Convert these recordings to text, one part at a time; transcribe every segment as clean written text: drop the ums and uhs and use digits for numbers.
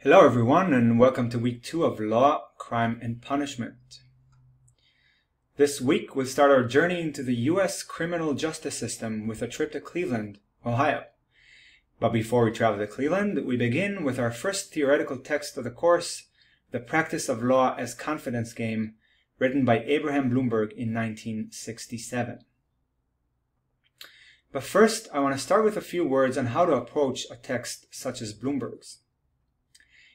Hello everyone, and welcome to week 2 of Law, Crime, and Punishment. This week we'll start our journey into the U.S. criminal justice system with a trip to Cleveland, Ohio. But before we travel to Cleveland, we begin with our first theoretical text of the course, The Practice of Law as Confidence Game, written by Abraham Bloomberg in 1967. But first, I want to start with a few words on how to approach a text such as Bloomberg's.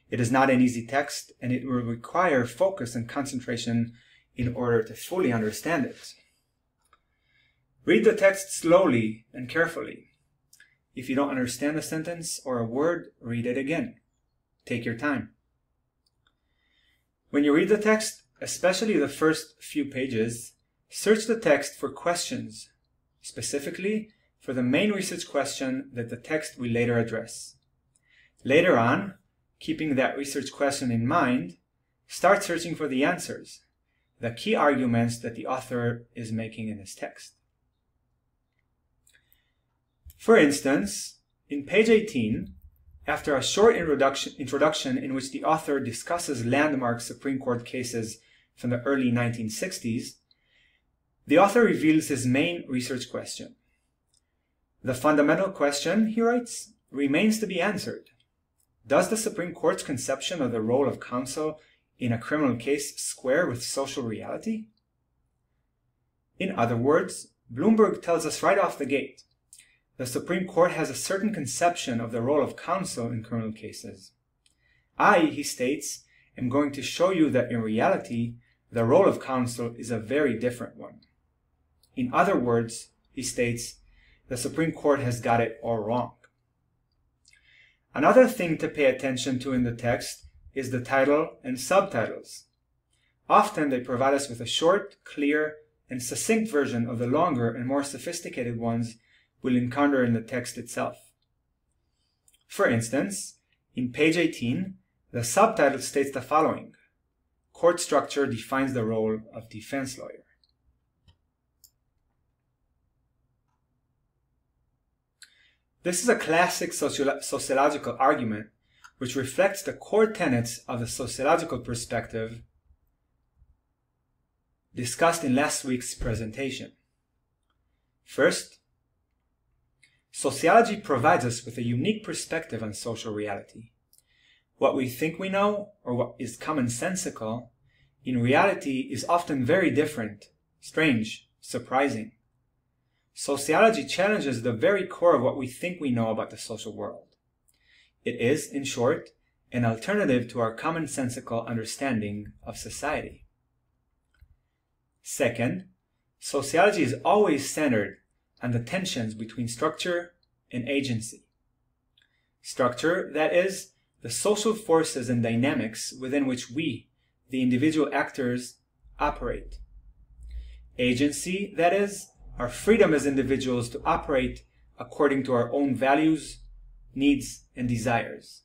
It is not an easy text, and it will require focus and concentration in order to fully understand it. Read the text slowly and carefully. If you don't understand a sentence or a word, read it again. Take your time. When you read the text, especially the first few pages, search the text for questions, specifically for the main research question that the text will later address. Later on, keeping that research question in mind, start searching for the answers, the key arguments that the author is making in his text. For instance, in page 18, after a short introduction in which the author discusses landmark Supreme Court cases from the early 1960s, the author reveals his main research question. The fundamental question, he writes, remains to be answered. Does the Supreme Court's conception of the role of counsel in a criminal case square with social reality? In other words, Bloomberg tells us right off the gate, the Supreme Court has a certain conception of the role of counsel in criminal cases. He states, am going to show you that in reality, the role of counsel is a very different one. In other words, he states, the Supreme Court has got it all wrong. Another thing to pay attention to in the text is the title and subtitles. Often they provide us with a short, clear, and succinct version of the longer and more sophisticated ones we'll encounter in the text itself. For instance, in page 18, the subtitle states the following: Court structure defines the role of defense lawyer. This is a classic sociological argument which reflects the core tenets of the sociological perspective discussed in last week's presentation. First, sociology provides us with a unique perspective on social reality. What we think we know, or what is commonsensical, in reality is often very different, strange, surprising. Sociology challenges the very core of what we think we know about the social world. It is, in short, an alternative to our commonsensical understanding of society. Second, sociology is always centered on the tensions between structure and agency. Structure, that is, the social forces and dynamics within which we, the individual actors, operate. Agency, that is, our freedom as individuals to operate according to our own values, needs, and desires.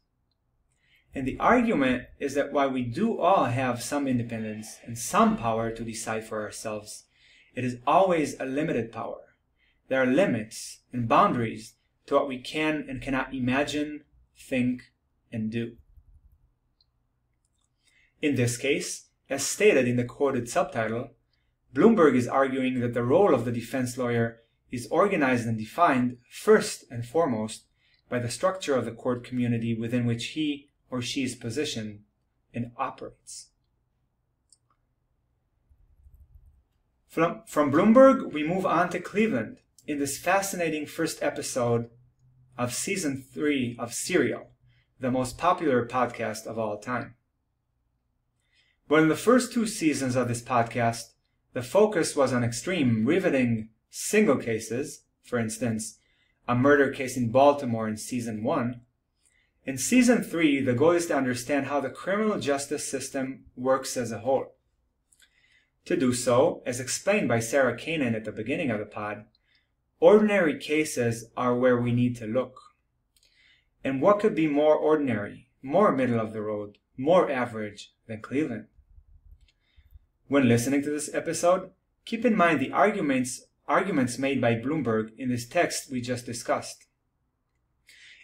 And the argument is that while we do all have some independence and some power to decide for ourselves, it is always a limited power. There are limits and boundaries to what we can and cannot imagine, think, and do. In this case, as stated in the quoted subtitle, Bloomberg is arguing that the role of the defense lawyer is organized and defined first and foremost by the structure of the court community within which he or she is positioned and operates. From Bloomberg, we move on to Cleveland in this fascinating first episode of Season 3 of Serial, the most popular podcast of all time. But in the first 2 seasons of this podcast, the focus was on extreme, riveting, single cases, for instance, a murder case in Baltimore in Season 1. In Season 3, the goal is to understand how the criminal justice system works as a whole. To do so, as explained by Sarah Kanan at the beginning of the pod, ordinary cases are where we need to look. And what could be more ordinary, more middle of the road, more average than Cleveland? When listening to this episode, keep in mind the arguments made by Bloomberg in this text we just discussed.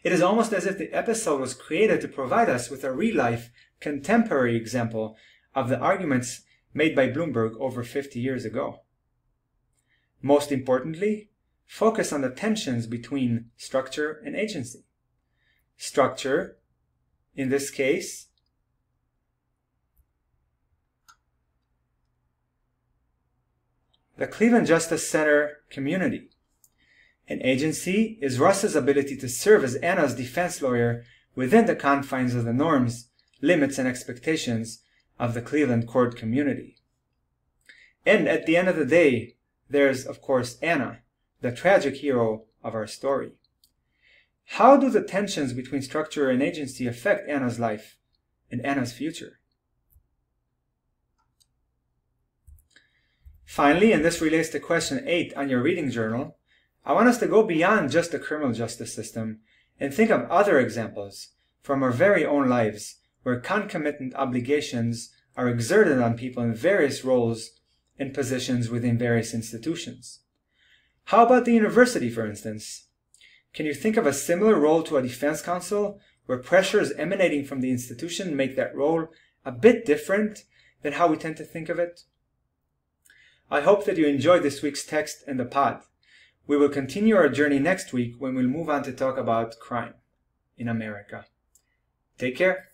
It is almost as if the episode was created to provide us with a real-life, contemporary example of the arguments made by Bloomberg over 50 years ago. Most importantly, focus on the tensions between structure and agency. Structure, in this case, the Cleveland Justice Center community. An agency is Russ's ability to serve as Anna's defense lawyer within the confines of the norms, limits, and expectations of the Cleveland court community. And at the end of the day, there's, of course, Anna, the tragic hero of our story. How do the tensions between structure and agency affect Anna's life and Anna's future? Finally, and this relates to question 8 on your reading journal, I want us to go beyond just the criminal justice system and think of other examples from our very own lives where concomitant obligations are exerted on people in various roles and positions within various institutions. How about the university, for instance? Can you think of a similar role to a defense counsel where pressures emanating from the institution make that role a bit different than how we tend to think of it? I hope that you enjoyed this week's text and the pod. We will continue our journey next week when we'll move on to talk about crime in America. Take care.